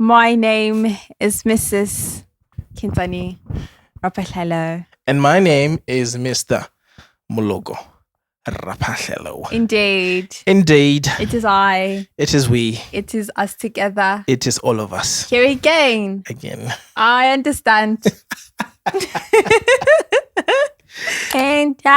My name is Mrs. Kintani Rapahlelo. And my name is Mr. Mologo Rapahlelo. Indeed. Indeed. It is I. It is we. It is us together. It is all of us. Here again. Again. I understand. And Yes.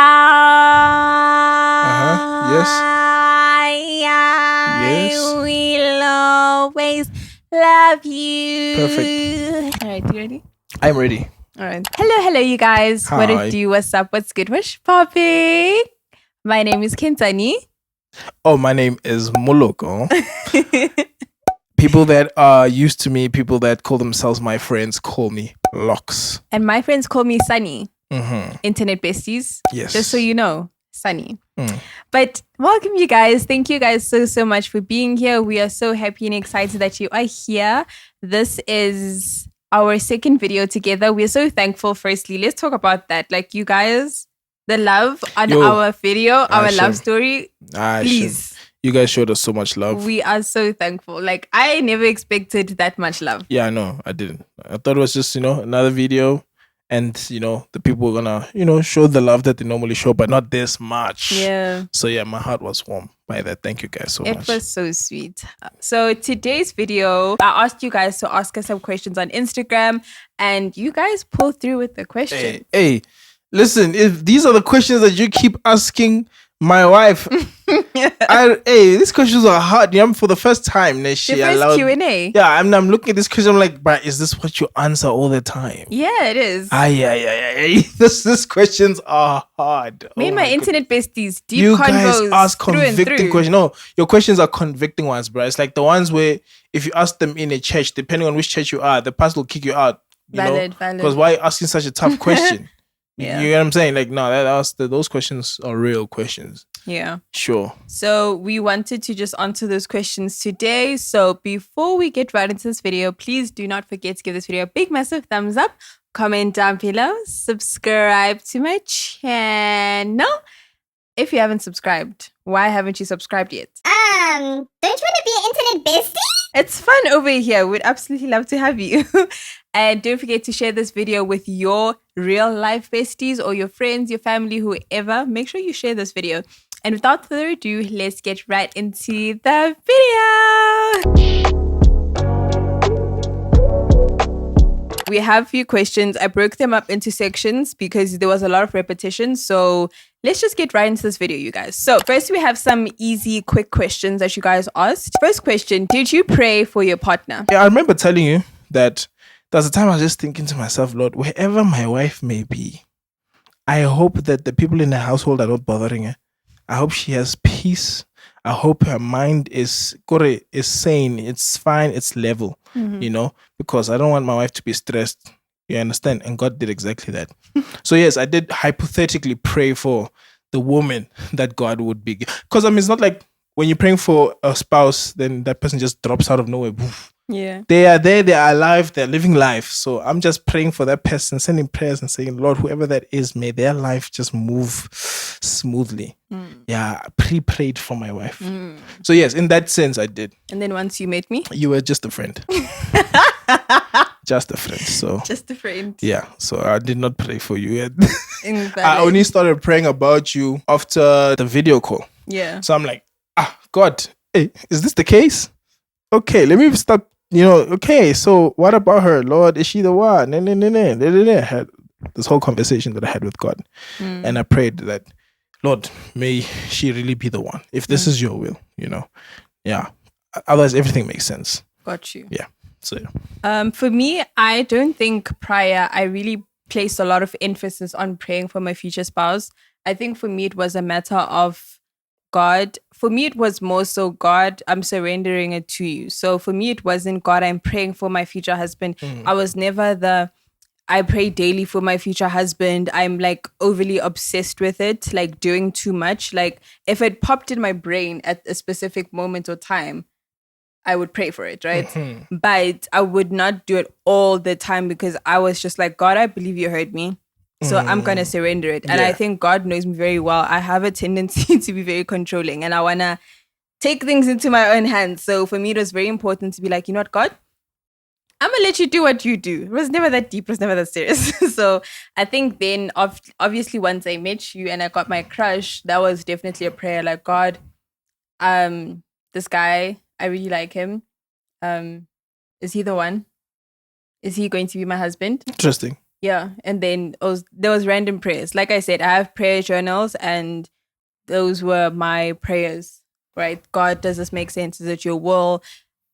I will always love you. Perfect. All right, you ready? I'm ready. All right. Hello, you guys. Hi. What it do? What's up? What's good? What's popping? My name is Kintani. Oh, my name is Mologo. People that are used to me, people that call themselves my friends, call me Locks. And my friends call me Sani. Mm-hmm. Internet Besties. Yes. Just so you know, Sani. Mm. But welcome, you guys. Thank you guys so much for being here. We are so happy and excited that you are here. This is our second video together. We're so thankful. Firstly, let's talk about that. Like, you guys, the love on our video, our love story. Please. You guys showed us so much love. We are so thankful. Like, I never expected that much love. Yeah, I know. I didn't. I thought it was just, another video. And, the people were going to, show the love that they normally show, but not this much. Yeah. So, yeah, my heart was warm by that. Thank you guys so much. It was so sweet. So, today's video, I asked you guys to ask us some questions on Instagram, and you guys pulled through with the questions. Hey, listen, if these are the questions that you keep asking my wife, these questions are hard. For the first time, the first Q&A. Yeah, I'm looking at this question. I'm like, but is this what you answer all the time? Yeah, it is. These questions are hard. Me and my internet besties, deep you convos. You guys ask convicting questions. No, your questions are convicting ones, bro. It's like the ones where if you ask them in a church, depending on which church you are, the pastor will kick you out. Valid. Because why are you asking such a tough question? Yeah. You know what I'm saying? Like, no, those questions are real questions. Yeah. Sure. So we wanted to just answer those questions today. So before we get right into this video, please do not forget to give this video a big, massive thumbs up. Comment down below. Subscribe to my channel. If you haven't subscribed, why haven't you subscribed yet? Don't you want to be an internet bestie? It's fun over here. We'd absolutely love to have you. And don't forget to share this video with your real life besties or your friends, your family, whoever. Make sure you share this video. And without further ado, let's get right into the video. We have a few questions. I broke them up into sections because there was a lot of repetition. So let's just get right into this video, you guys. So first we have some easy, quick questions that you guys asked. First question, did you pray for your partner? Yeah, I remember telling you that there was a time I was just thinking to myself, Lord, wherever my wife may be, I hope that the people in the household are not bothering her. I hope she has peace. I hope her mind is sane. It's fine. It's level, because I don't want my wife to be stressed. You understand? And God did exactly that. So yes, I did hypothetically pray for the woman that God would be. Because it's not like when you're praying for a spouse, then that person just drops out of nowhere. Yeah. They are there, they are alive, they're living life. So I'm just praying for that person, sending prayers and saying, Lord, whoever that is, may their life just move smoothly. Yeah, I prayed for my wife. So yes, in that sense, I did. And then once you met me? You were just a friend. Just a friend. So just a friend. Yeah, so I did not pray for you yet. I only started praying about you after the video call. Yeah. So I'm like, God, hey, is this the case? Okay, let me start. Okay, so what about her? Lord, is she the one? I had this whole conversation that I had with God. And I prayed that, Lord, may she really be the one. If this is your will, Yeah. Otherwise, everything makes sense. Got you. Yeah. So, for me, I don't think prior I really placed a lot of emphasis on praying for my future spouse. I think for me, it was a matter of God. For me, it was more so, God, I'm surrendering it to you. So for me, it wasn't, God, I'm praying for my future husband. I was never I pray daily for my future husband. I'm like overly obsessed with it, like doing too much. Like if it popped in my brain at a specific moment or time, I would pray for it, right? But I would not do it all the time because I was just like, God, I believe you heard me. So I'm going to surrender it. And I think God knows me very well. I have a tendency to be very controlling and I want to take things into my own hands. So for me, it was very important to be like, you know what, God, I'm gonna let you do what you do. It was never that deep. It was never that serious. So I think then, obviously, once I met you and I got my crush, that was definitely a prayer. Like, God, this guy, I really like him. Is he the one? Is he going to be my husband? Interesting. Yeah. And then there was random prayers. Like I said, I have prayer journals, and those were my prayers. Right? God, does this make sense? Is it your will?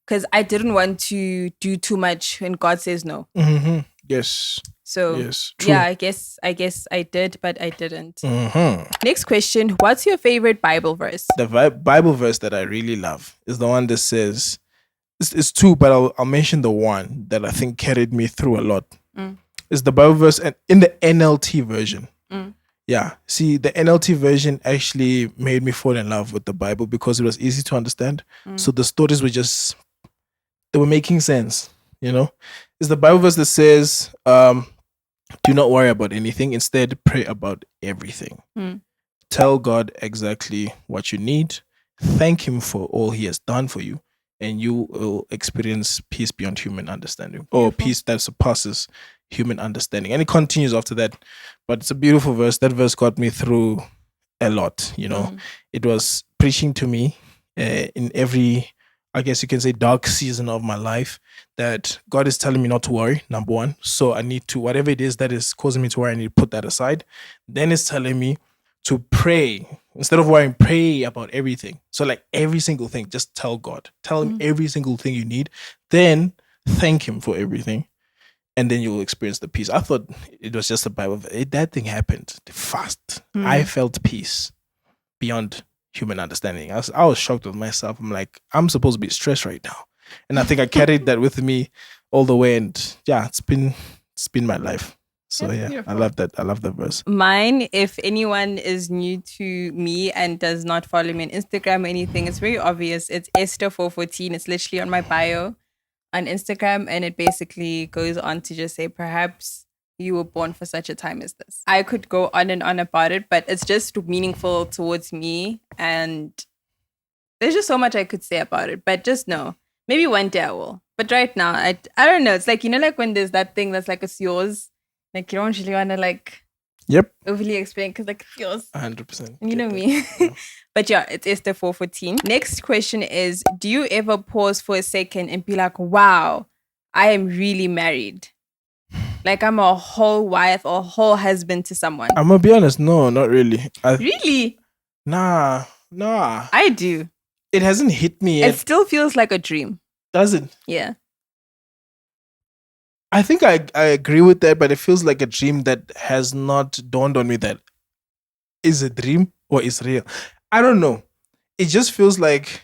Because I didn't want to do too much when God says no. Mm-hmm. Yes. So Yes. True. yeah, I guess I did, but I didn't. Mm-hmm. Next question: what's your favorite Bible verse? The Bible verse that I really love is the one that says, it's two, but I'll mention the one that I think carried me through a lot. It's the Bible verse and in the NLT version. Yeah. See, the NLT version actually made me fall in love with the Bible because it was easy to understand. So the stories were they were making sense, you know? It's the Bible verse that says, do not worry about anything. Instead, pray about everything. Tell God exactly what you need. Thank Him for all He has done for you. And you will experience peace beyond human understanding, or peace that surpasses human understanding. And it continues after that. But it's a beautiful verse. That verse got me through a lot, you know. It was preaching to me in every, I guess you can say, dark season of my life, that God is telling me not to worry, number one. So I need to, whatever it is that is causing me to worry, I need to put that aside. Then it's telling me to pray. Instead of worrying, pray about everything. So like every single thing, just tell God. Tell Him every single thing you need. Then thank Him for everything. And then you'll experience the peace. I thought it was just a Bible. That thing happened fast. I felt peace beyond human understanding. I was shocked with myself. I'm like, I'm supposed to be stressed right now. And I think I carried that with me all the way. And yeah, it's been my life. So That's yeah, beautiful. I love that. I love that verse. Mine, if anyone is new to me and does not follow me on Instagram or anything, it's very obvious. It's Esther414. It's literally on my bio on Instagram. And it basically goes on to just say, perhaps you were born for such a time as this. I could go on and on about it, but it's just meaningful towards me. And there's just so much I could say about it. But just know, maybe one day I will. But right now, I don't know. It's like, you know, like when there's that thing that's like, it's yours. Like, you don't really want to like overly explain because like it's yours. 100%. And you know me. Yeah. But yeah, it's Esther414. Next question is, do you ever pause for a second and be like, wow, I am really married? Like I'm a whole wife or whole husband to someone. I'm gonna be honest, no, not really. Really? Nah. I do. It hasn't hit me yet. It still feels like a dream. Does it? Yeah. I think I agree with that, but it feels like a dream that has not dawned on me that is a dream or is real. I don't know. It just feels like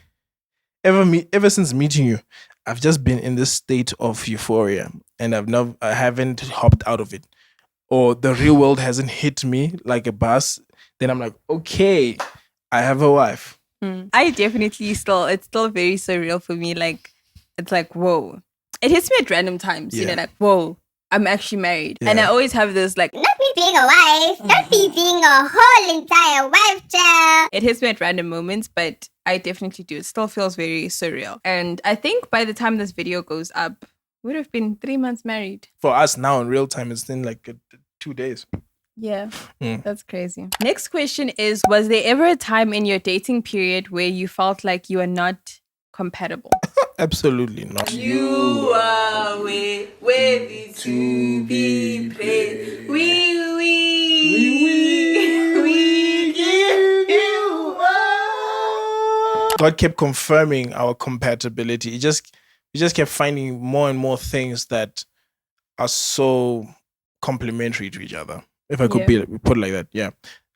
ever since meeting you, I've just been in this state of euphoria, and I haven't hopped out of it, or the real world hasn't hit me like a bus. Then I'm like, okay, I have a wife. I definitely it's still very surreal for me. Like, it's like, whoa. It hits me at random times, you know, like, whoa, I'm actually married. Yeah. And I always have this like, Not me being a wife. Not me being a whole entire wife, child. it hits me at random moments, but I definitely do. It still feels very surreal. And I think by the time this video goes up, we would have been 3 months married. For us now in real time, it's in like 2 days. Yeah, that's crazy. Next question is, was there ever a time in your dating period where you felt like you are not compatible? Absolutely not. You are worthy to be praised. We give you all. God kept confirming our compatibility. We just kept finding more and more things that are so complementary to each other. If I could put it like that, yeah.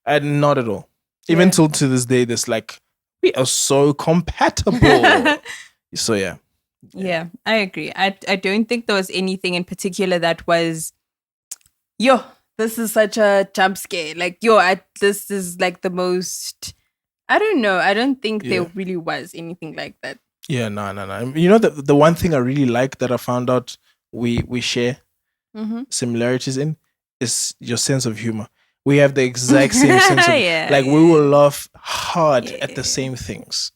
And not at all. Even till to this day, there's like, we are so compatible. So yeah. Yeah, I agree. I don't think there was anything in particular that was, yo, this is such a jump scare. Like, this is like the most, I don't know. I don't think there really was anything like that. Yeah, no. You know, the one thing I really like that I found out we share similarities in is your sense of humor. We have the exact same sense of, like, we will laugh hard at the same things.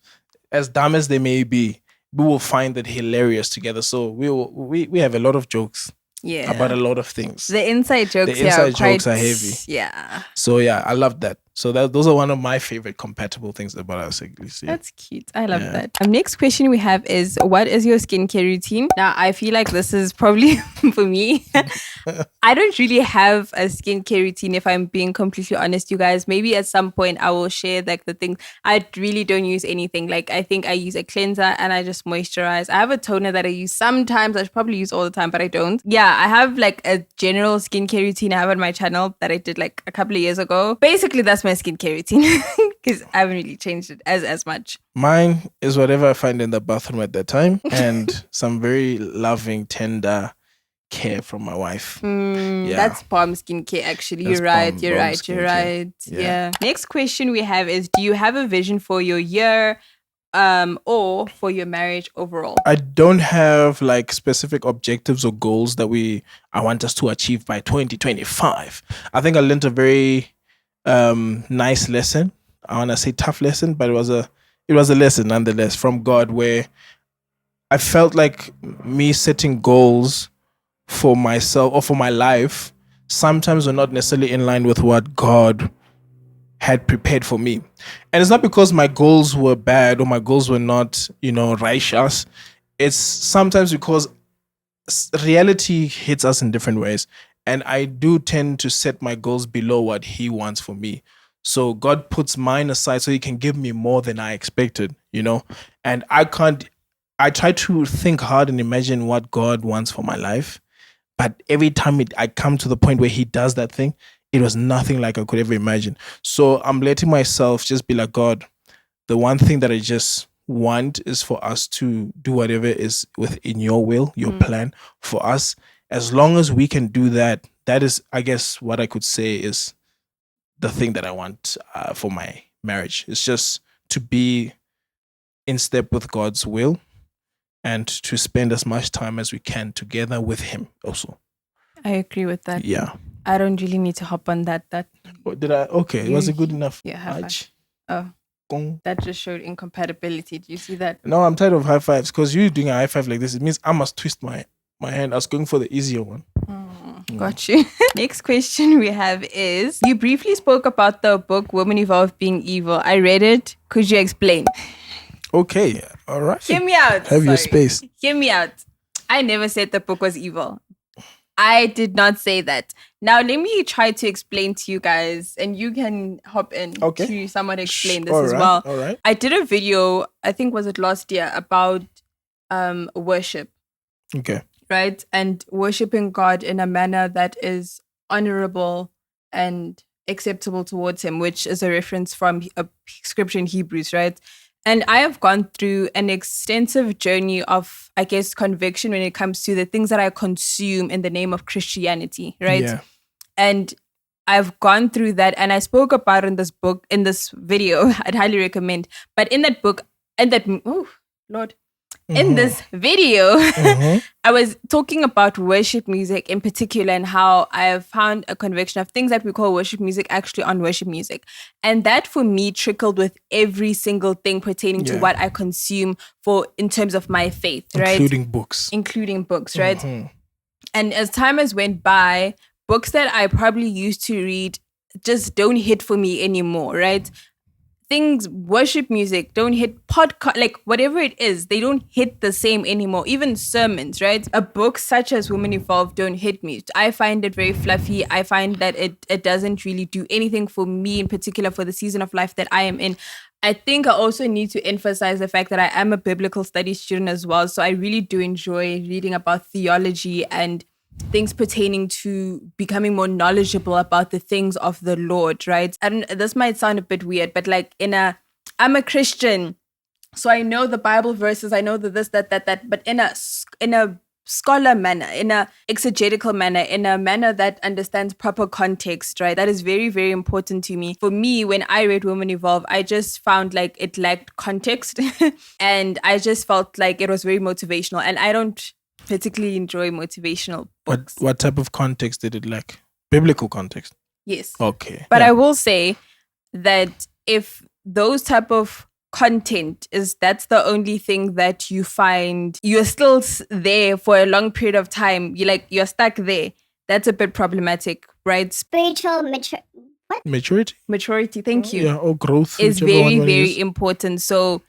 As dumb as they may be, we will find it hilarious together. So we have a lot of jokes Yeah. about a lot of things. The inside jokes, The inside jokes are heavy. Yeah. So yeah, I love that. So those are one of my favorite compatible things about us, at least. Yeah. That's cute. I love that. Next question we have is, what is your skincare routine? Now, I feel like this is probably for me. I don't really have a skincare routine, if I'm being completely honest, you guys. Maybe at some point I will share like the things. I really don't use anything. Like, I think I use a cleanser and I just moisturize. I have a toner that I use sometimes. I should probably use all the time, but I don't. Yeah, I have like a general skincare routine I have on my channel that I did like a couple of years ago. Basically, that's my skincare routine because I haven't really changed it as much. Mine is whatever I find in the bathroom at that time and some very loving, tender care from my wife. That's palm skincare, actually. That's You're right. balm You're right. skincare. You're right. Yeah. Yeah. Next question we have is, do you have a vision for your year or for your marriage overall? I don't have like specific objectives or goals that I want us to achieve by 2025. I think I learned a very nice lesson. I want to say tough lesson, but it was a lesson nonetheless from God, where I felt like me setting goals for myself or for my life sometimes were not necessarily in line with what God had prepared for me. And it's not because my goals were bad or my goals were not, righteous. It's sometimes because reality hits us in different ways. And I do tend to set my goals below what He wants for me. So God puts mine aside so He can give me more than I expected, And I try to think hard and imagine what God wants for my life. But every time I come to the point where He does that thing, it was nothing like I could ever imagine. So I'm letting myself just be like, God, the one thing that I just want is for us to do whatever is within your will, your plan for us. As long as we can do that, that is, I guess, what I could say is the thing that I want for my marriage. It's just to be in step with God's will and to spend as much time as we can together with Him also. I agree with that. Yeah. I don't really need to hop on that. Did I? Okay. Was it good enough? Yeah, high five. Oh, that just showed incompatibility. Do you see that? No, I'm tired of high fives because you doing a high five like this, it means I must twist my hand. I was going for the easier one. Got you. Next question we have is, you briefly spoke about the book Women Evolve Being Evil. I read it. Could you explain? Okay. All right. Hear me out. Have your space. Hear me out. I never said the book was evil. I did not say that. Now, let me try to explain to you guys, and you can hop in to someone explain this as well. All right. I did a video, I think was it last year, about worship. Okay. Right? And worshiping God in a manner that is honorable and acceptable towards Him, which is a reference from a scripture in Hebrews, right? And I have gone through an extensive journey of, I guess, conviction when it comes to the things that I consume in the name of Christianity, right? Yeah. And I've gone through that, and I spoke about it in this book, in this video. I'd highly recommend. But in that book, in this video, I was talking about worship music in particular and how I have found a conviction of things that we call worship music actually on worship music. And that for me trickled with every single thing pertaining to what I consume in terms of my faith, right? Including books, right? And as time has went by, books that I probably used to read just don't hit for me anymore, right? Things, worship music don't hit, podcast, like whatever it is, they don't hit the same anymore. Even sermons, right? A book such as Women Evolve don't hit me. I find it very fluffy. I find that it doesn't really do anything for me, in particular for the season of life that I am in. I think I also need to emphasize the fact that I am a biblical studies student as well. So I really do enjoy reading about theology and things pertaining to becoming more knowledgeable about the things of the Lord, right? And this might sound a bit weird, but like I'm a Christian, so I know the Bible verses, I know the this, that, but in a scholar manner, in a exegetical manner, in a manner that understands proper context, right? That is very, very important to me. For me, when I read Women Evolve, I just found like it lacked context and I just felt like it was very motivational, and I don't particularly enjoy motivational books. What type of context did it lack? Biblical context? Yes. Okay. But I will say that if those type of content that's the only thing that you find you're still there for a long period of time, you're stuck there, that's a bit problematic, right? Spiritual Maturity. Thank you. Yeah, or growth Is whichever one very, you wanna very use. important. So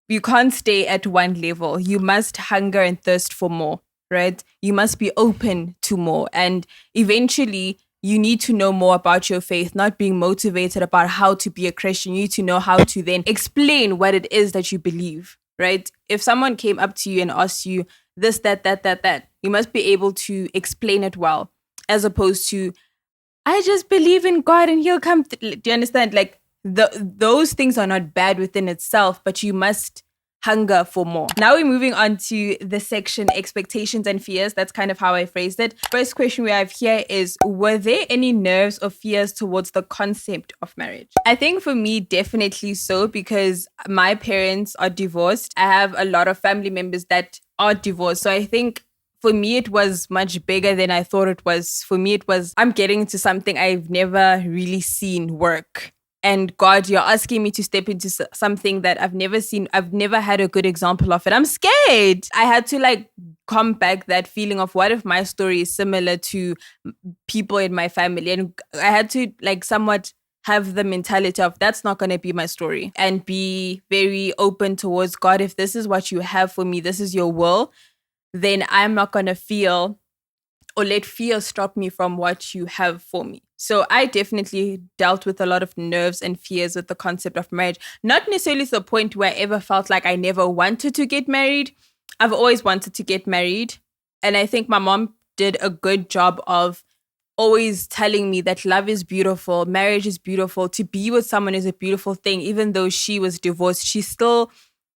you can't stay at one level. You must hunger and thirst for more, right? You must be open to more. And eventually, you need to know more about your faith, not being motivated about how to be a Christian. You need to know how to then explain what it is that you believe, right? If someone came up to you and asked you this, that, you must be able to explain it well, as opposed to, I just believe in God and he'll come. Do you understand? Like those things are not bad within itself, but you must hunger for more. Now we're moving on to the section expectations and fears. That's kind of how I phrased it. First question we have here is, were there any nerves or fears towards the concept of marriage? I think for me, definitely so, because my parents are divorced. I have a lot of family members that are divorced. So I think for me, it was much bigger than I thought it was. For me, it was, I'm getting into something I've never really seen work. And God, you're asking me to step into something that I've never seen. I've never had a good example of it. I'm scared. I had to come back that feeling of, what if my story is similar to people in my family? And I had to somewhat have the mentality of, that's not going to be my story, and be very open towards God. If this is what you have for me, this is your will, then I'm not going to feel or let fear stop me from what you have for me. So I definitely dealt with a lot of nerves and fears with the concept of marriage. Not necessarily to the point where I ever felt like I never wanted to get married. I've always wanted to get married. And I think my mom did a good job of always telling me that love is beautiful, marriage is beautiful, to be with someone is a beautiful thing. Even though she was divorced, she still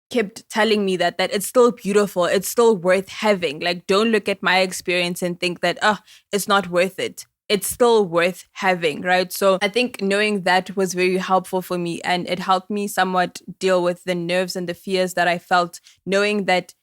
kept telling me that it's still beautiful, it's still worth having. Don't look at my experience and think that it's not worth it. It's still worth having, right? So I think knowing that was very helpful for me, and it helped me somewhat deal with the nerves and the fears that I felt, knowing that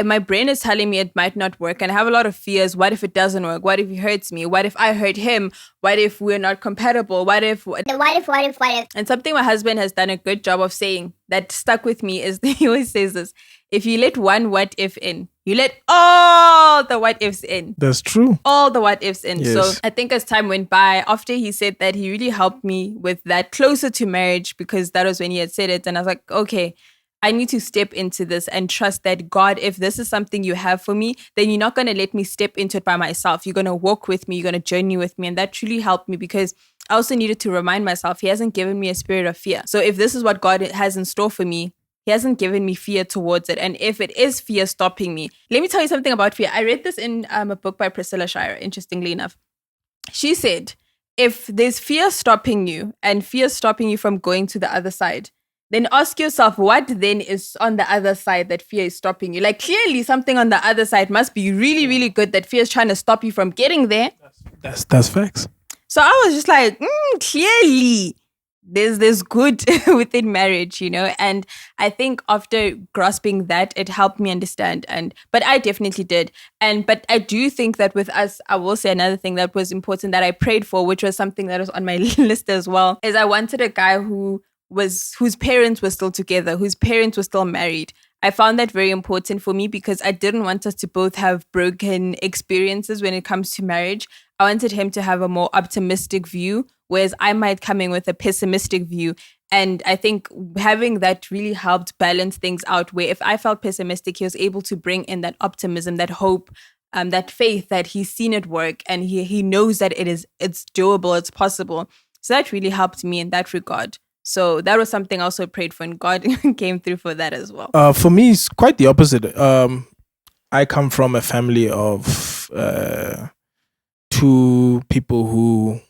my brain is telling me it might not work, and I have a lot of fears. What if it doesn't work? What if he hurts me? What if I hurt him? What if we're not compatible? What if? And something my husband has done a good job of saying that stuck with me is, he always says this: if you let one what if in, you let all the what ifs in. That's true. All the what ifs in. Yes. So I think as time went by, after he said that, he really helped me with that, closer to marriage, because that was when he had said it. And I was like, okay, I need to step into this and trust that, God, if this is something you have for me, then you're not going to let me step into it by myself. You're going to walk with me. You're going to journey with me. And that truly helped me, because I also needed to remind myself, he hasn't given me a spirit of fear. So if this is what God has in store for me, he hasn't given me fear towards it. And if it is fear stopping me, let me tell you something about fear. I read this in a book by Priscilla Shirer, interestingly enough. She said, if there's fear stopping you, and fear stopping you from going to the other side, then ask yourself, what then is on the other side that fear is stopping you? Clearly something on the other side must be really, really good that fear is trying to stop you from getting there. That's facts. So I was just like, clearly there's good within marriage, and I think after grasping that, it helped me understand. But I definitely did. But I do think that with us, I will say another thing that was important that I prayed for, which was something that was on my list as well, is I wanted a guy whose parents were still together, whose parents were still married. I found that very important for me, because I didn't want us to both have broken experiences when it comes to marriage. I wanted him to have a more optimistic view, whereas I might come in with a pessimistic view. And I think having that really helped balance things out, where if I felt pessimistic, he was able to bring in that optimism, that hope, that faith that he's seen it work, and he knows that it's doable, it's possible. So that really helped me in that regard. So that was something I also prayed for, and God came through for that as well. For me, it's quite the opposite. I come from a family of two people who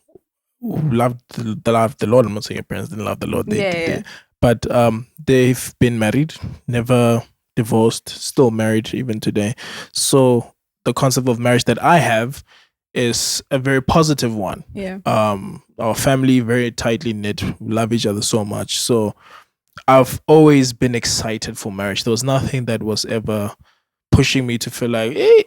loved the Lord. I'm not saying your parents didn't love the Lord. They did. But they've been married, never divorced, still married even today. So the concept of marriage that I have is a very positive one. Yeah. Our family very tightly knit, we love each other so much. So I've always been excited for marriage. There was nothing that was ever pushing me to feel like, hey,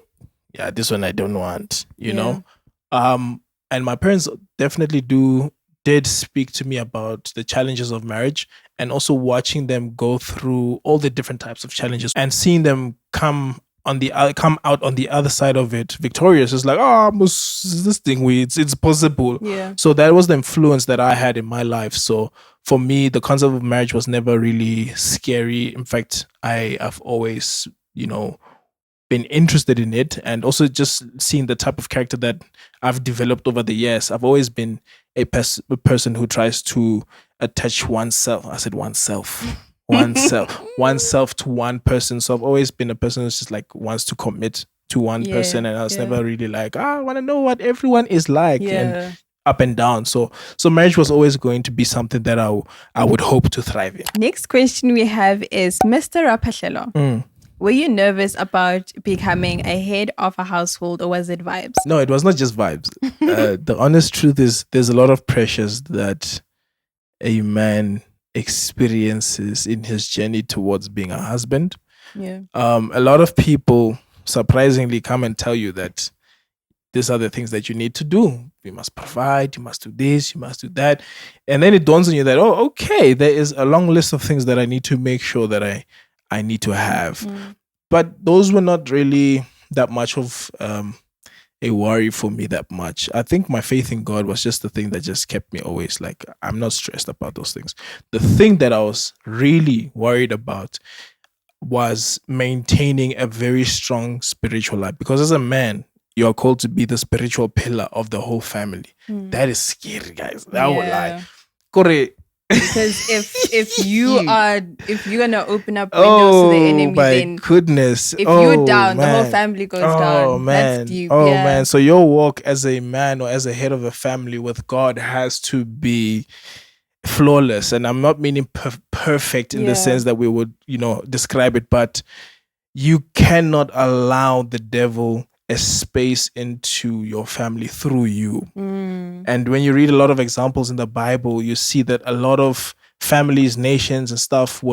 yeah, this one I don't want, you know. And my parents definitely do did speak to me about the challenges of marriage, and also watching them go through all the different types of challenges and seeing them come out on the other side of it victorious. It's like, oh, this thing, it's possible. Yeah. So that was the influence that I had in my life. So for me, the concept of marriage was never really scary. In fact, I have always, been interested in it, and also just seeing the type of character that I've developed over the years. I've always been a person who tries to attach oneself. I said oneself. Oneself to one person. So I've always been a person who's just like wants to commit to one person, and I was never really like, I want to know what everyone is like, and up and down. So marriage was always going to be something that I would hope to thrive in. Next question we have is Mr. Rapahlelo. Were you nervous about becoming a head of a household, or was it vibes? No, it was not just vibes. The honest truth is there's a lot of pressures that a man experiences in his journey towards being a husband. Yeah. A lot of people surprisingly come and tell you that these are the things that you need to do. You must provide, you must do this, you must do that. And then it dawns on you that, oh, okay, there is a long list of things that I need to make sure that I need to have. But those were not really that much of a worry for me that much. I think my faith in God was just the thing that just kept me always like, I'm not stressed about those things. The thing that I was really worried about was maintaining a very strong spiritual life, because as a man, you are called to be the spiritual pillar of the whole family. That is scary, guys. That would lie. Correct. Because if you're gonna open up windows to the enemy, then goodness, if you're down, the whole family goes down. Oh man, that's deep. Man. So your walk as a man or as a head of a family with God has to be flawless. And I'm not meaning perfect in the sense that we would, describe it, but you cannot allow the devil a space into your family through you. And when you read a lot of examples in the Bible, you see that a lot of families, nations and stuff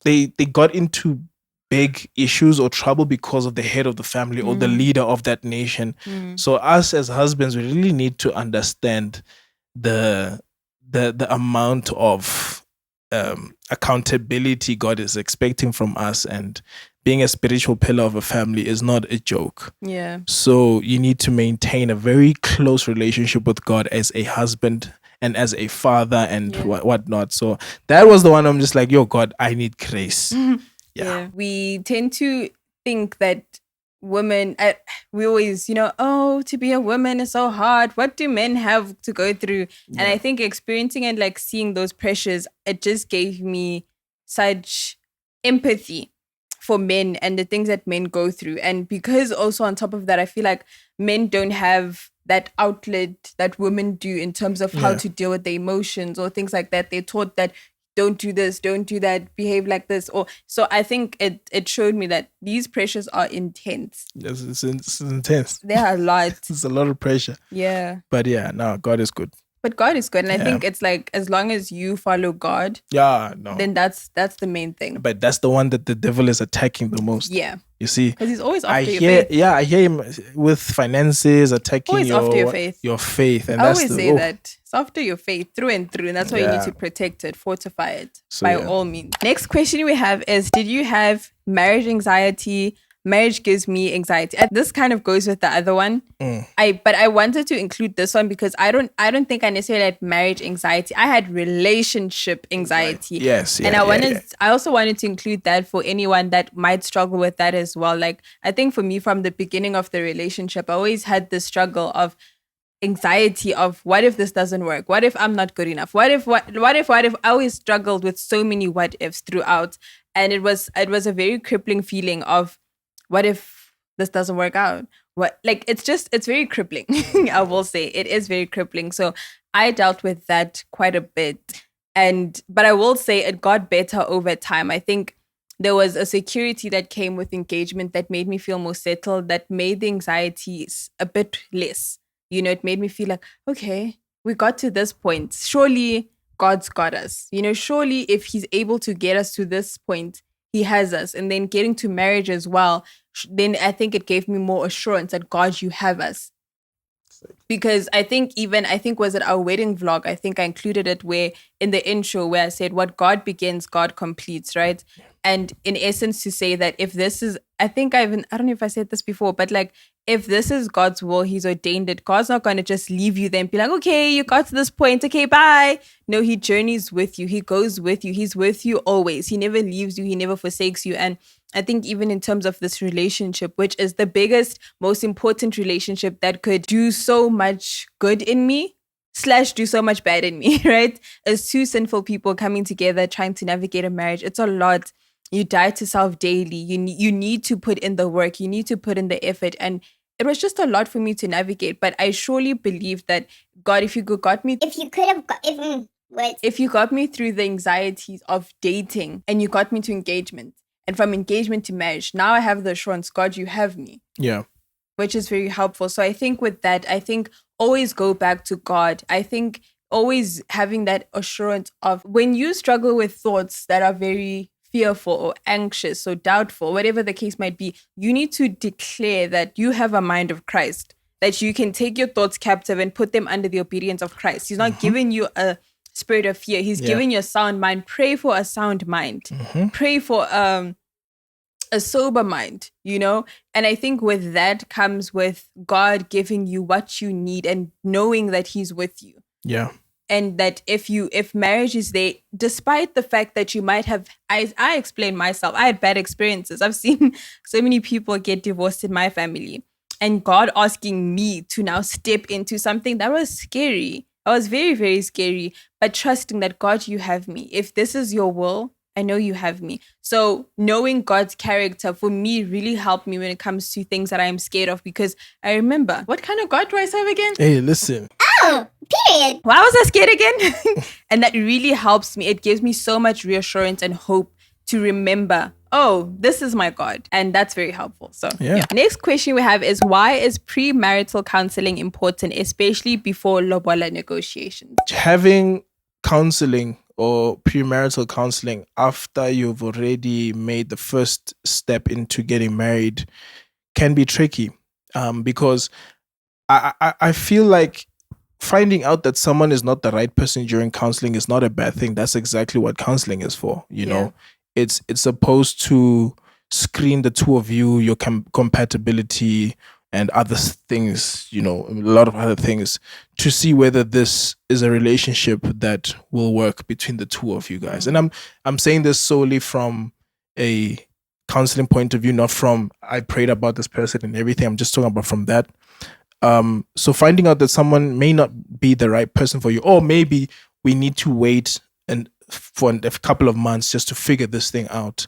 they got into big issues or trouble because of the head of the family or the leader of that nation. So us as husbands, we really need to understand the amount of accountability God is expecting from us, and being a spiritual pillar of a family is not a joke. Yeah. So you need to maintain a very close relationship with God as a husband and as a father and whatnot. So that was the one I'm just like, yo, God, I need grace. We tend to think that women, we always, to be a woman is so hard. What do men have to go through? And I think experiencing and like seeing those pressures, it just gave me such empathy for men and the things that men go through. And because also on top of that, I feel like men don't have that outlet that women do in terms of how to deal with their emotions or things like that. They're taught that don't do this, don't do that, behave like this. So I think it showed me that these pressures are intense. Yes, it's intense. There are a lot. It's a lot of pressure. Yeah. But no, God is good. But God is good. And I think it's like, as long as you follow God, then that's the main thing. But that's the one that the devil is attacking the most. Yeah. You see? Because he's always after your faith. Yeah, I hear him with finances, attacking always after your faith. Your faith. And I always say that. It's after your faith, through and through. And that's why you need to protect it, fortify it, by all means. Next question we have is, did you have marriage anxiety? Marriage gives me anxiety. This kind of goes with the other one. But I wanted to include this one because I don't think I necessarily had marriage anxiety. I had relationship anxiety. Yes. And I also wanted to include that for anyone that might struggle with that as well. Like, I think for me, from the beginning of the relationship, I always had this struggle of anxiety of, what if this doesn't work? What if I'm not good enough? What if I always struggled with so many what ifs throughout. And it was a very crippling feeling of, what if this doesn't work out? It's very crippling. I will say it is very crippling. So I dealt with that quite a bit. But I will say it got better over time. I think there was a security that came with engagement that made me feel more settled, that made the anxieties a bit less. It made me feel like, okay, we got to this point. Surely God's got us. Surely if he's able to get us to this point, he has us. And then getting to marriage as well, then I think it gave me more assurance that, God, you have us. Because I think was it our wedding vlog? I think I included it where in the intro where I said what God begins, God completes, right? And in essence to say that if this is, I don't know if I said this before, but like if this is God's will, He's ordained it. God's not going to just leave you there and be like, okay, you got to this point, okay, bye. No, He journeys with you. He goes with you. He's with you always. He never leaves you. He never forsakes you. And I think even in terms of this relationship, which is the biggest, most important relationship that could do so much good in me / do so much bad in me, right? As two sinful people coming together, trying to navigate a marriage, it's a lot. You die to self daily. You need to put in the work. You need to put in the effort. And it was just a lot for me to navigate. But I surely believe that God, if you got me through the anxieties of dating and you got me to engagement, and from engagement to marriage, now I have the assurance, God, you have me. Yeah. Which is very helpful. So I think with that, always go back to God. I think always having that assurance of when you struggle with thoughts that are very fearful or anxious or doubtful, whatever the case might be, you need to declare that you have a mind of Christ, that you can take your thoughts captive and put them under the obedience of Christ. He's not giving you a spirit of fear. He's giving you a sound mind. Pray for a sound mind. Pray for a sober mind, And I think with that comes with God giving you what you need and knowing that He's with you. Yeah. And that if marriage is there, despite the fact that you might have, I explained myself, I had bad experiences. I've seen so many people get divorced in my family. And God asking me to now step into something that was scary. It was very, very scary. But trusting that God, you have me. If this is your will, I know you have me. So knowing God's character for me really helped me when it comes to things that I am scared of, because I remember, what kind of God do I serve again? Hey, listen. Oh, period. Why was I scared again? And that really helps me. It gives me so much reassurance and hope to remember, oh, this is my God. And that's very helpful. So yeah. Next question we have is, why is premarital counseling important, especially before lobola negotiations? Having counseling or premarital counseling after you've already made the first step into getting married can be tricky, because I feel like finding out that someone is not the right person during counseling is not a bad thing. That's exactly what counseling is for. You know, it's supposed to screen the two of you, your compatibility, and other things, a lot of other things, to see whether this is a relationship that will work between the two of you guys. And I'm saying this solely from a counseling point of view, not from I prayed about this person and everything. I'm just talking about from that. So finding out that someone may not be the right person for you, or maybe we need to wait for a couple of months just to figure this thing out.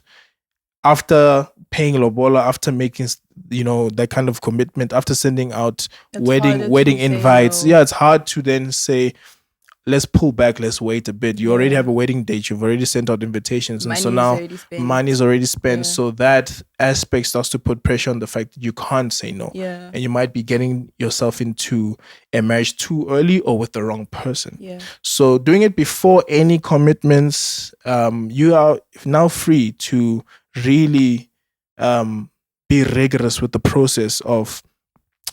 After paying lobola, after making that kind of commitment, after sending out wedding invites, it's hard to then say, let's pull back, let's wait a bit. You already have a wedding date, you've already sent out invitations, and so now money's already spent. So that aspect starts to put pressure on the fact that you can't say no. And you might be getting yourself into a marriage too early or with the wrong person. So doing it before any commitments, you are now free to really be rigorous with the process of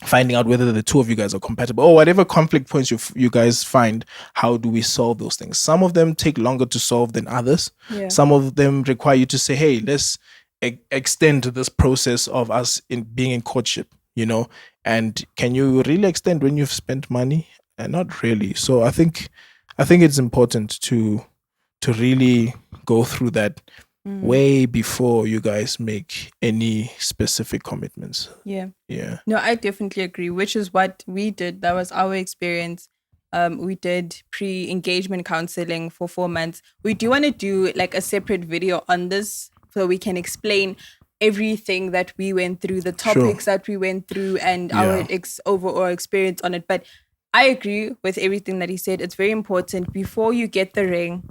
finding out whether the two of you guys are compatible, or whatever conflict points you guys find. How do we solve those things? Some of them take longer to solve than others. Some of them require you to say, hey, let's extend this process of us being in courtship, and can you really extend when you've spent money? And not really. So I think it's important to really go through that way before you guys make any specific commitments. No, I definitely agree, which is what we did. That was our experience. We did pre-engagement counseling for 4 months. We do want to do like a separate video on this so we can explain everything that we went through, the topics that we went through, and our overall experience on it. But I agree with everything that he said. It's very important before you get the ring,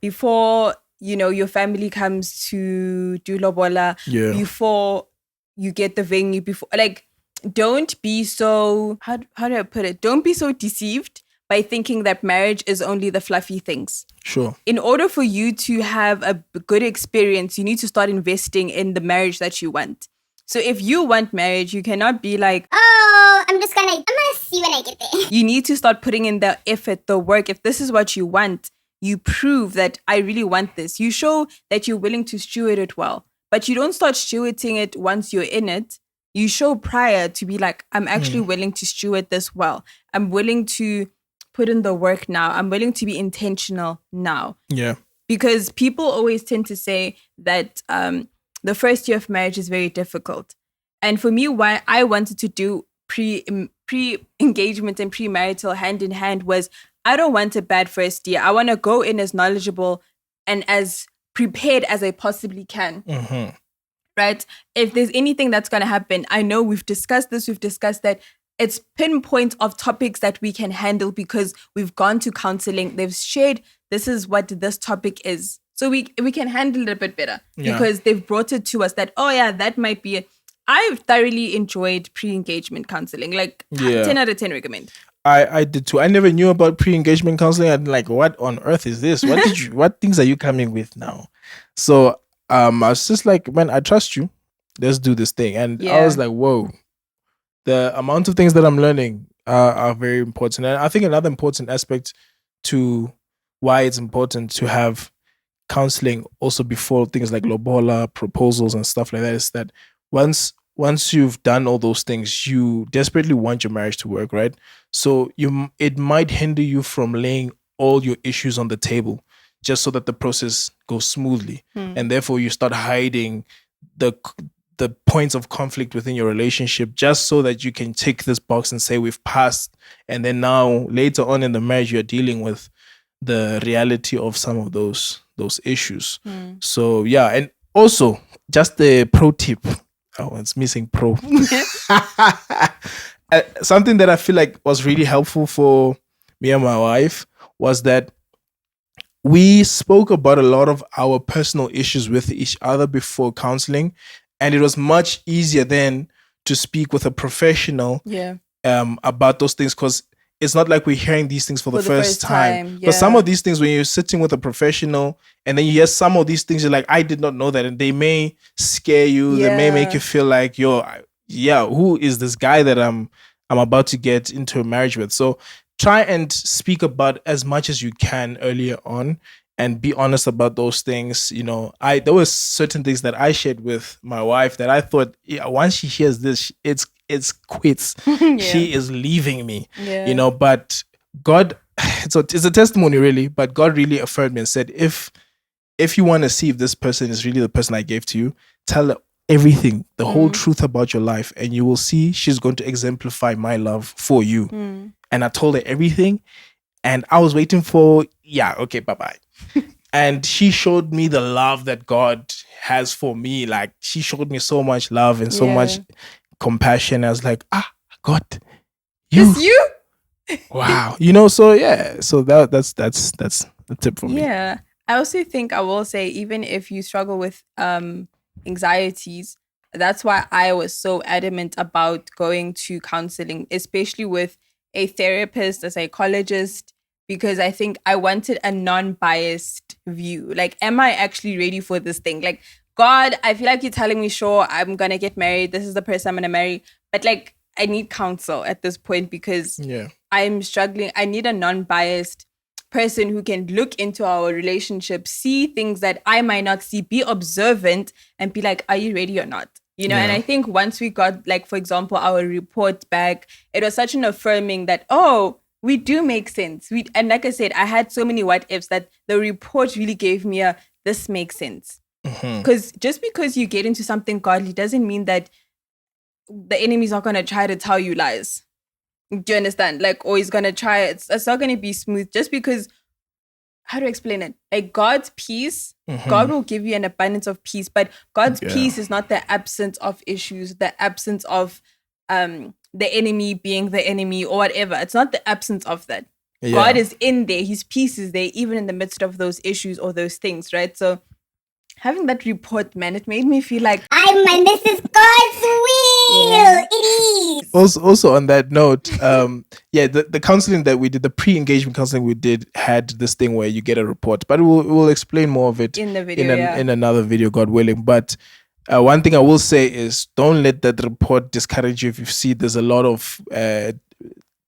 before your family comes to do lobola, before you get the venue, before, don't be so, how do I put it? Don't be so deceived by thinking that marriage is only the fluffy things. In order for you to have a good experience, you need to start investing in the marriage that you want. So if you want marriage, you cannot be like, oh, I'm I'm gonna see when I get there. You need to start putting in the effort, the work. If this is what you want, you prove that I really want this. You show that you're willing to steward it well, but you don't start stewarding it once you're in it. You show prior to be like, I'm actually willing to steward this well. I'm willing to put in the work now. I'm willing to be intentional now. Yeah. Because people always tend to say that the first year of marriage is very difficult. And for me, why I wanted to do pre-engagement and premarital hand in hand was I don't want a bad first year. I want to go in as knowledgeable and as prepared as I possibly can. Mm-hmm. Right? If there's anything that's going to happen, I know we've discussed this, we've discussed that. It's pinpoint of topics that we can handle because we've gone to counseling. They've shared this is what this topic is. So we can handle it a bit better because they've brought it to us that, oh yeah, that might be it. I've thoroughly enjoyed pre-engagement counseling. Like 10 out of 10 recommend. I did too. I never knew about pre-engagement counseling. I'm like, what on earth is this? What things are you coming with now? So I was just like, man, I trust you. Let's do this thing. And I was like, whoa. The amount of things that I'm learning are very important. And I think another important aspect to why it's important to have counseling also before things like lobola, proposals and stuff like that is that once you've done all those things, you desperately want your marriage to work, right? So it might hinder you from laying all your issues on the table just so that the process goes smoothly. And therefore you start hiding the points of conflict within your relationship just so that you can tick this box and say we've passed. And then now later on in the marriage, you're dealing with the reality of some of those issues. So yeah, and also just the pro tip. Oh, it's missing pro. Something that I feel like was really helpful for me and my wife was that we spoke about a lot of our personal issues with each other before counseling. And it was much easier then to speak with a professional about those things because it's not like we're hearing these things for the first time. Because some of these things, when you're sitting with a professional and then you hear some of these things, you're like, I did not know that. And they may scare you. They may make you feel like, who is this guy that I'm about to get into a marriage with? So try and speak about as much as you can earlier on and be honest about those things. You know, there was certain things that I shared with my wife that I thought, once she hears this, it's quits. She is leaving me. You know, but God, it's a testimony really, but God really affirmed me and said, if you want to see if this person is really the person I gave to you, tell her everything, the whole truth about your life, and you will see she's going to exemplify my love for you. And I told her everything, and I was waiting for, okay, bye-bye. And she showed me the love that God has for me. Like, she showed me so much love and so much compassion. I was like, God, It's you? Wow. You know, so so that's the tip for me. Yeah. I also think I will say, even if you struggle with anxieties, that's why I was so adamant about going to counseling, especially with a therapist, a psychologist, because I think I wanted a non-biased view. Like, am I actually ready for this thing? Like, God, I feel like you're telling me, sure, I'm going to get married. This is the person I'm going to marry. But like, I need counsel at this point because I'm struggling. I need a non-biased person who can look into our relationship, see things that I might not see, be observant and be like, are you ready or not? You know, and I think once we got, like, for example, our report back, it was such an affirming that, we do make sense. And like I said, I had so many what ifs that the report really gave me this makes sense. Because just because you get into something godly doesn't mean that the enemy's not going to try to tell you lies. Do you understand? Like, or he's going to try, it's not going to be smooth just because, how to explain it? Like, God's peace, God will give you an abundance of peace, but God's peace is not the absence of issues, the absence of the enemy being the enemy or whatever. It's not the absence of that. God is in there. His peace is there, even in the midst of those issues or those things, right? So having that report, man, it made me feel like, this is God's will. It is. Also on that note, the counseling that we did, the pre-engagement counseling we did, had this thing where you get a report, but we'll explain more of it in the video, in another video, God willing. But One thing I will say is don't let that report discourage you if you see there's a lot of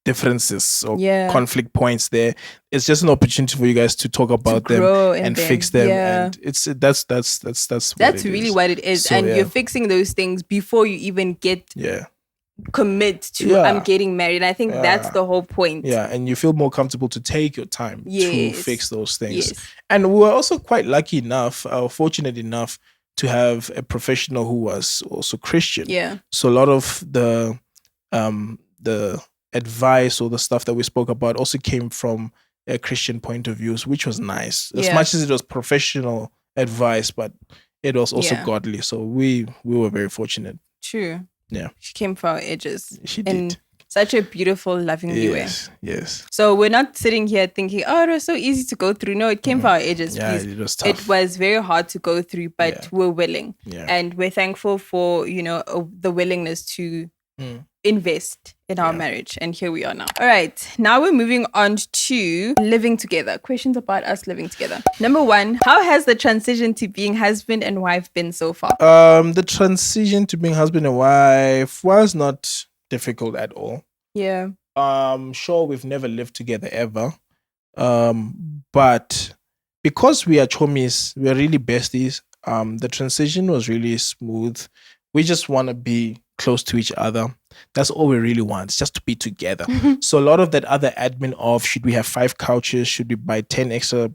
differences or conflict points there. It's just an opportunity for you guys to talk about them and fix them. And it's that's really what it is. So, and you're fixing those things before you even get commit to I'm getting married. And I think that's the whole point. Yeah, and you feel more comfortable to take your time to fix those things. And we were also quite lucky enough, fortunate enough to have a professional who was also Christian. Yeah. So a lot of the advice or the stuff that we spoke about also came from a Christian point of view, which was nice. As much as it was professional advice, but it was also godly. So we were very fortunate. True. Yeah. She came for our edges. She did. Such a beautiful, loving way. Yes. So we're not sitting here thinking, oh, it was so easy to go through. No, it came for our edges. Yeah, please. It was tough. It was very hard to go through, but we're willing. Yeah. And we're thankful for, the willingness to invest in our marriage. And here we are now. All right. Now we're moving on to living together. Questions about us living together. Number 1, how has the transition to being husband and wife been so far? The transition to being husband and wife was not difficult at all. Yeah. Sure, we've never lived together ever. But because we are chomies, we're really besties. The transition was really smooth. We just want to be close to each other. That's all we really want, just to be together. So a lot of that other admin of should we have 5 couches, should we buy 10 extra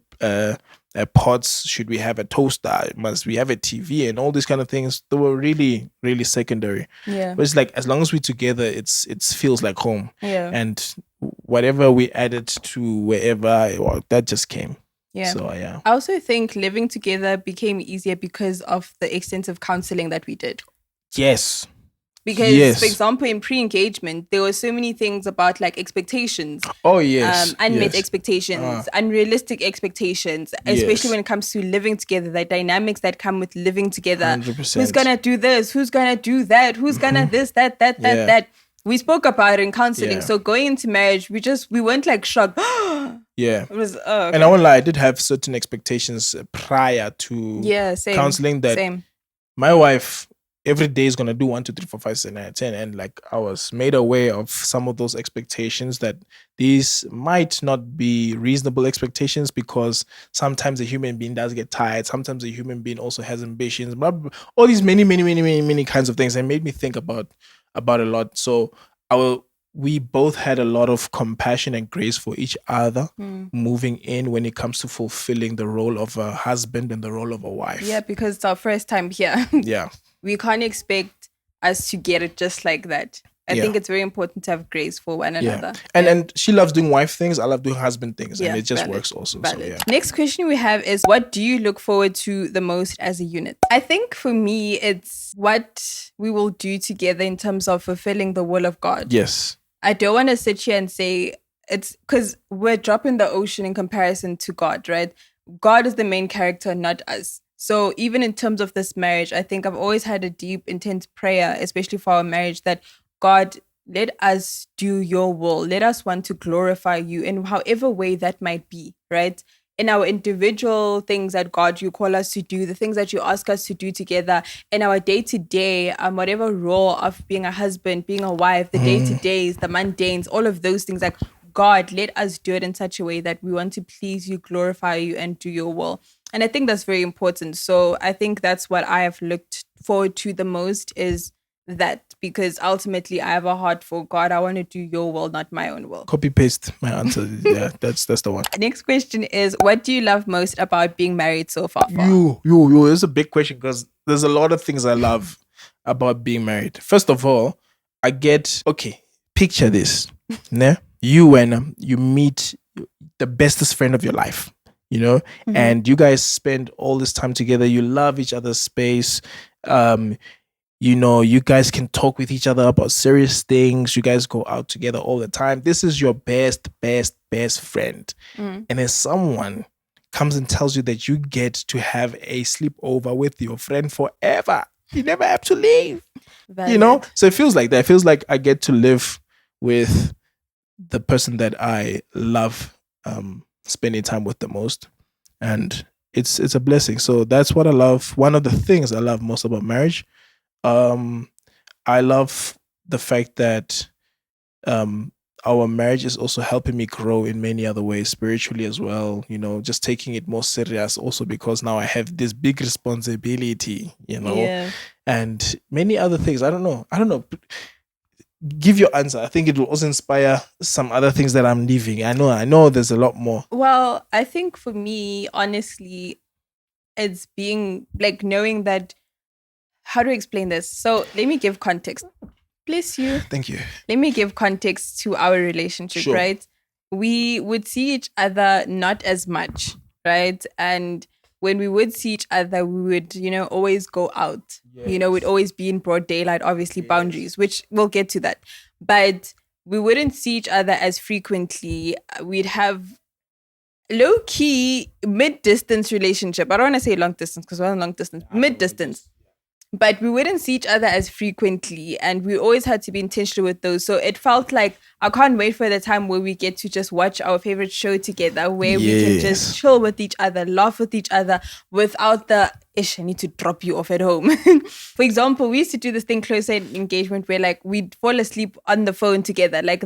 pots, should we have a toaster, must we have a TV, and all these kind of things, they were really, really secondary. Yeah. But it's like as long as we're together, it feels like home. Yeah. And whatever we added to wherever, that just came. Yeah. So yeah. I also think living together became easier because of the extensive counseling that we did. Yes. Because, for example, in pre-engagement, there were so many things about like expectations. Oh, yes. Unmet expectations, unrealistic expectations, especially when it comes to living together, the dynamics that come with living together. 100%. Who's going to do this? Who's going to do that? Who's going to this, that? We spoke about it in counseling. Yeah. So going into marriage, we weren't like shocked. Yeah. It was, okay. And I won't lie, I did have certain expectations prior to counseling that my wife every day is going to do 1, 2, 3, 4, 5, 6, 7, 8, 10. And like I was made aware of some of those expectations that these might not be reasonable expectations because sometimes a human being does get tired. Sometimes a human being also has ambitions. All these many kinds of things. And made me think about a lot. So we both had a lot of compassion and grace for each other moving in when it comes to fulfilling the role of a husband and the role of a wife. Yeah, because it's our first time here. Yeah. We can't expect us to get it just like that. I think it's very important to have grace for one another. And she loves doing wife things. I love doing husband things. And it just works also. So, Next question we have is, what do you look forward to the most as a unit? I think for me, it's what we will do together in terms of fulfilling the will of God. Yes. I don't want to sit here and say it's because we're dropping the ocean in comparison to God, right? God is the main character, not us. So even in terms of this marriage, I think I've always had a deep, intense prayer, especially for our marriage, that God, let us do your will. Let us want to glorify you in however way that might be, right? In our individual things that God, you call us to do, the things that you ask us to do together, in our day-to-day, whatever role of being a husband, being a wife, the day-to-days, the mundanes, all of those things, like God, let us do it in such a way that we want to please you, glorify you, and do your will. And I think that's very important. So I think that's what I have looked forward to the most is that, because ultimately I have a heart for God. I want to do your will, not my own will. Copy paste my answer. Yeah, that's the one. Next question is, what do you love most about being married so far? You. It's a big question because there's a lot of things I love about being married. First of all, picture this. You when you meet the bestest friend of your life. And you guys spend all this time together. You love each other's space. You guys can talk with each other about serious things. You guys go out together all the time. This is your best friend. And then someone comes and tells you that you get to have a sleepover with your friend forever. You never have to leave. Valid. So it feels like that. It feels like I get to live with the person that I love spending time with the most. And it's a blessing. So that's what I love. One of the things I love most about marriage. Um, I love the fact that um our marriage is also helping me grow in many other ways, spiritually as well, just taking it more serious also because now I have this big responsibility, Yeah. and many other things. I don't know. Give your answer. I think it will also inspire some other things that I'm leaving. I know there's a lot more. Well, I think for me, honestly, it's being like knowing that. How do I explain this? So let me give context. Bless you. Thank you. Let me give context to our relationship, Sure. right? We would see each other not as much, right? And when we would see each other, we would, always go out. We'd always be in broad daylight, obviously boundaries, which we'll get to that. But we wouldn't see each other as frequently. We'd have low key mid distance relationship. I don't want to say long distance because we're on long distance, mid distance. But we wouldn't see each other as frequently, and we always had to be intentional with those. So it felt like I can't wait for the time where we get to just watch our favorite show together, where we can just chill with each other, laugh with each other without the ish, I need to drop you off at home. For example, we used to do this thing closer engagement where like we'd fall asleep on the phone together. Like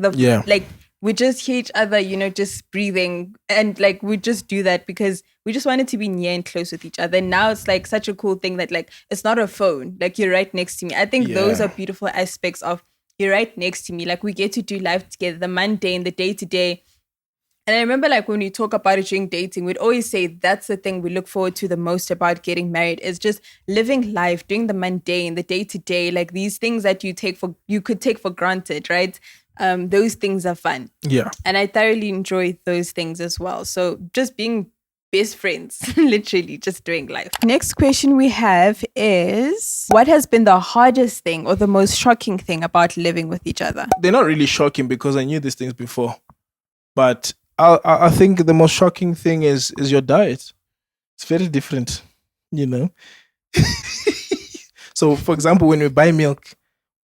we just hear each other, just breathing. And like we just do that because we just wanted to be near and close with each other. And now it's like such a cool thing that like it's not a phone. Like you're right next to me. I think those are beautiful aspects of you're right next to me. Like we get to do life together, the mundane, the day to day. And I remember like when we talk about it during dating, we'd always say that's the thing we look forward to the most about getting married is just living life, doing the mundane, the day to day, like these things that you could take for granted, right? Those things are fun. Yeah. And I thoroughly enjoy those things as well. So just being best friends, literally just doing life. Next question we have is, what has been the hardest thing or the most shocking thing about living with each other? They're not really shocking because I knew these things before. But I think the most shocking thing is your diet. It's very different, So, for example, when we buy milk,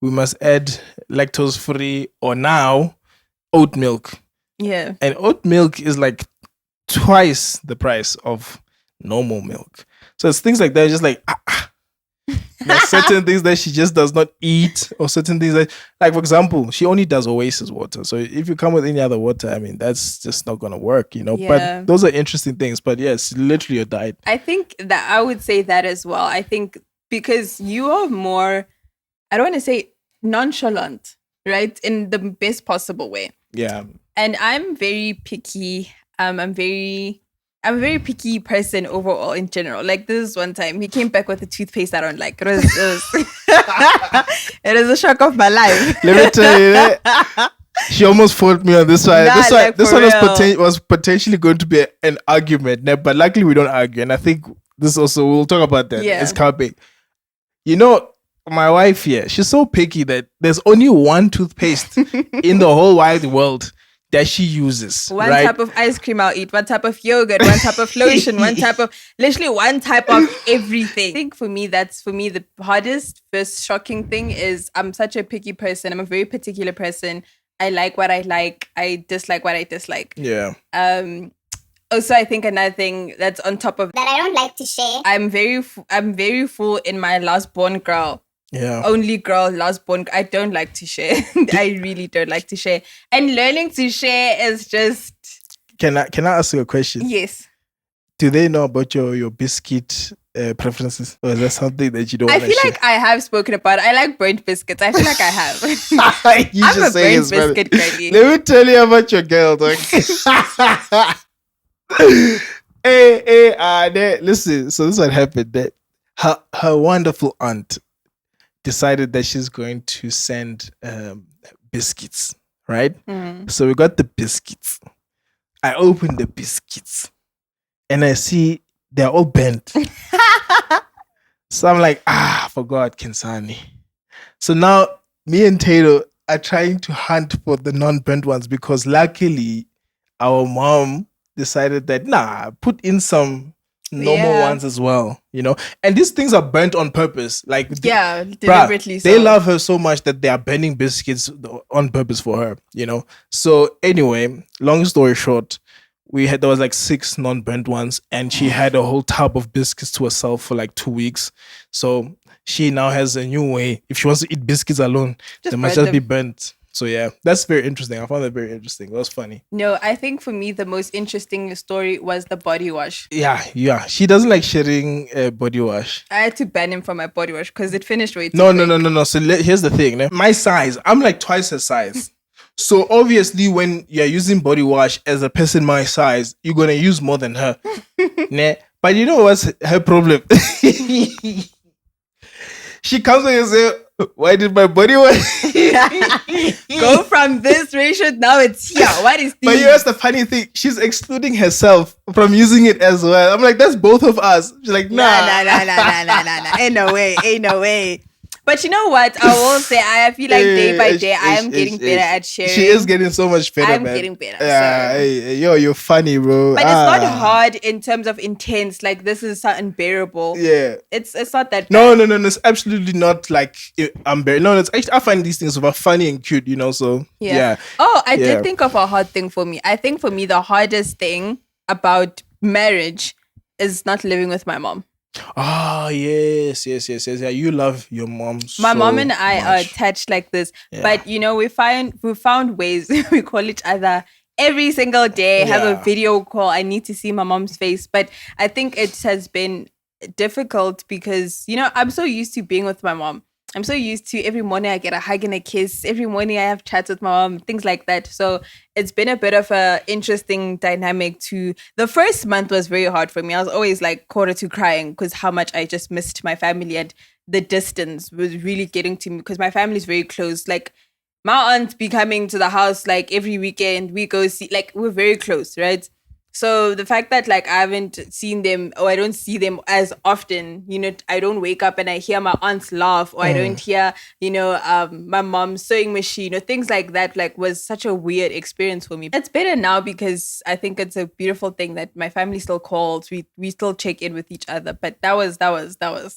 we must add lactose free or now oat milk. Yeah. And oat milk is like twice the price of normal milk. So it's things like that. Just like there's certain things that she just does not eat, or certain things that, like for example, she only does Oasis water. So if you come with any other water, I mean, that's just not gonna work, Yeah. But those are interesting things. But yes, literally your diet. I think that I would say that as well. I think because you are more, I don't want to say nonchalant, right? In the best possible way. Yeah. And I'm very picky. I'm a very picky person overall in general. Like this is one time he came back with a toothpaste I don't like. It was it is a shock of my life. Let me tell you that. She almost fought me on this one. Nah, this one real. was potentially going to be an argument, but luckily we don't argue. And I think this also, we'll talk about that. Yeah. It's coming. My wife here, she's so picky that there's only one toothpaste in the whole wide world that she uses. One right? type of ice cream I'll eat, one type of yogurt, one type of lotion, literally one type of everything. I think for me, the hardest, first shocking thing is I'm such a picky person. I'm a very particular person. I like what I like. I dislike what I dislike. Yeah. Also, I think another thing that's on top of that I don't like to share. I'm very full in my last born girl. Yeah. Only girl, last born. I don't like to share. I really don't like to share. And learning to share is just. Can I ask you a question? Yes. Do they know about your biscuit preferences, or is that something that you don't? I feel like I have spoken about it. I like burnt biscuits. I feel like I have. I'm a burnt biscuit girlie. Let me tell you about your girl, dog. Hey, listen. So this is what happened. That her wonderful aunt decided that she's going to send biscuits, right? Mm. So we got the biscuits. I opened the biscuits and I see they're all bent. So I'm like, forgot Sani. So now me and Taylor are trying to hunt for the non-bent ones because luckily our mom decided that put in some normal ones as well, and these things are burnt on purpose, like deliberately. They love her so much that they are burning biscuits on purpose for her, so anyway, long story short, there was like 6 non-burnt ones, and she had a whole tub of biscuits to herself for like 2 weeks. So she now has a new way. If she wants to eat biscuits alone, they must just be burnt. So yeah, that's very interesting. I found that very interesting. That was funny. No, I think for me the most interesting story was the body wash. Yeah. She doesn't like sharing body wash. I had to ban him from my body wash because it finished way too No. quick. So here's the thing. Ne? My size, I'm like twice her size. So obviously, when you're using body wash as a person my size, you're gonna use more than her. Ne? But you know what's her problem? She comes and says, "Why did my body wash go from this ratio now it's here? What is this?" But here's the funny thing: she's excluding herself from using it as well. I'm like, that's both of us. She's like, nah. Ain't no way. But you know what? I will say, I feel like day by day, I am getting better at sharing. She is getting so much better. I'm man. getting better. Yeah, So. hey, yo, you're funny, bro. But it's not hard in terms of intense. Like this is so unbearable. Yeah, it's not that. No. It's absolutely not like unbearable. No, it's actually, I find these things about funny and cute. You know, so yeah. Oh, I did think of a hard thing for me. I think for me the hardest thing about marriage is not living with my mom. Oh yes. Yeah, you love your mom. My so mom and I are much. attached like this, Yeah. but you know we found ways. We call each other every single day. Have a video call. I need to see my mom's face, but I think it has been difficult because you know I'm so used to being with my mom. I'm so used to every morning I get a hug and a kiss. Every morning I have chats with my mom, things like that. So it's been a bit of a interesting dynamic the first month was very hard for me. I was always like quarter to crying because how much I just missed my family and the distance was really getting to me because my family is very close. Like my aunt be coming to the house like every weekend. We go see, like we're very close, right? So the fact that like I haven't seen them or I don't see them as often, you know, I don't wake up and I hear my aunts laugh or I don't hear, you know, my mom's sewing machine or things like that, like was such a weird experience for me. It's better now because I think it's a beautiful thing that my family still calls. We still check in with each other. But that was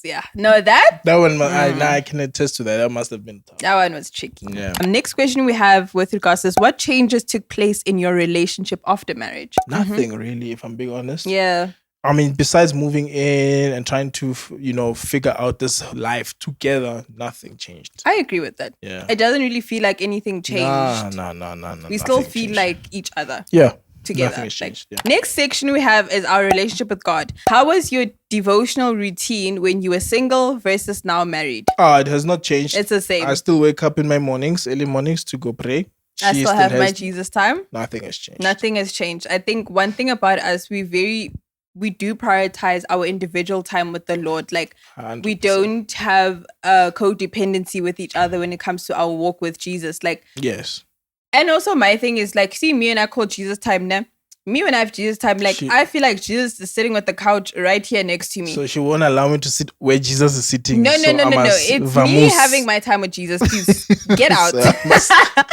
yeah. No, that one, I can attest to that. That must have been tough. That one was tricky. Yeah. Next question we have with regards is what changes took place in your relationship after marriage? Nothing really, if I'm being honest. Yeah. I mean, besides moving in and trying to, figure out this life together, nothing changed. I agree with that. Yeah. It doesn't really feel like anything changed. No. We still feel like each other. Yeah. Together. Nothing has changed. Yeah. Next section we have is our relationship with God. How was your devotional routine when you were single versus now married? It has not changed. It's the same. I still wake up in my early mornings to go pray. I still have my Jesus time. Nothing has changed. Nothing has changed. I think one thing about us, we do prioritize our individual time with the Lord. Like 100%. We don't have a codependency with each other when it comes to our walk with Jesus. Like yes. And also my thing is like, see me and I call Jesus time now. Me when I have Jesus time, like I feel like Jesus is sitting on the couch right here next to me. So she won't allow me to sit where Jesus is sitting. No. It's me having my time with Jesus. Please get out. So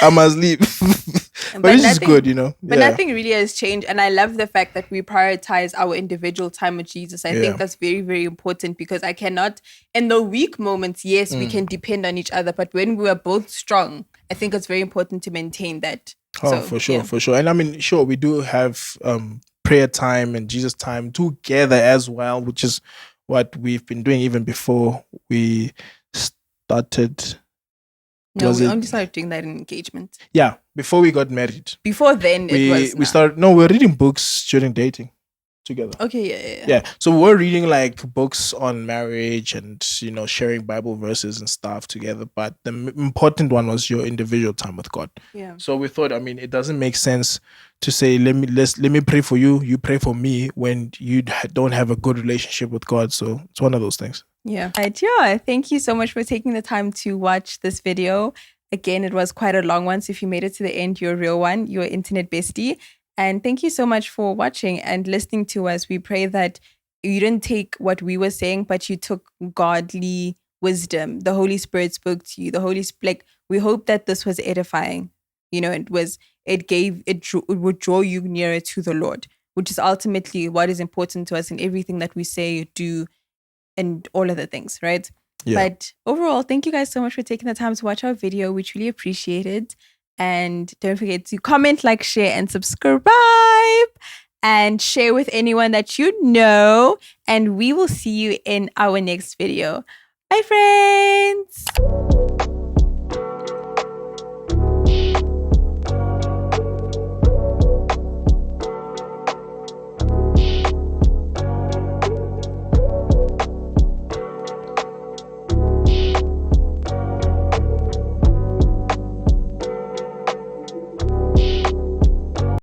I must leave. but this is good, you know. But nothing really has changed. And I love the fact that we prioritize our individual time with Jesus. I think that's very, very important because I cannot, in the weak moments, yes, we can depend on each other. But when we are both strong, I think it's very important to maintain that. Oh, for sure. And I mean, sure, we do have prayer time and Jesus time together as well, which is what we've been doing even before we started. No, we only started doing that in engagement. Yeah, before we got married. Before then, we were reading books during dating together. Okay, yeah. So we're reading like books on marriage and sharing Bible verses and stuff together. But the important one was your individual time with God. Yeah. So we thought, I mean, it doesn't make sense to say let me pray for you, you pray for me when you don't have a good relationship with God. So it's one of those things. Yeah. Yeah. Thank you so much for taking the time to watch this video. Again, it was quite a long one. So if you made it to the end, you're a real one. You're an internet bestie. And thank you so much for watching and listening to us. We pray that you didn't take what we were saying, but you took godly wisdom. The Holy Spirit spoke to you. The Holy Spirit, we hope that this was edifying. It would draw you nearer to the Lord, which is ultimately what is important to us in everything that we say, do, and all of the things, right? Yeah. But overall, thank you guys so much for taking the time to watch our video. We truly appreciate it. And don't forget to comment, like, share, and subscribe. and share with anyone that you know. And we will see you in our next video. Bye, friends.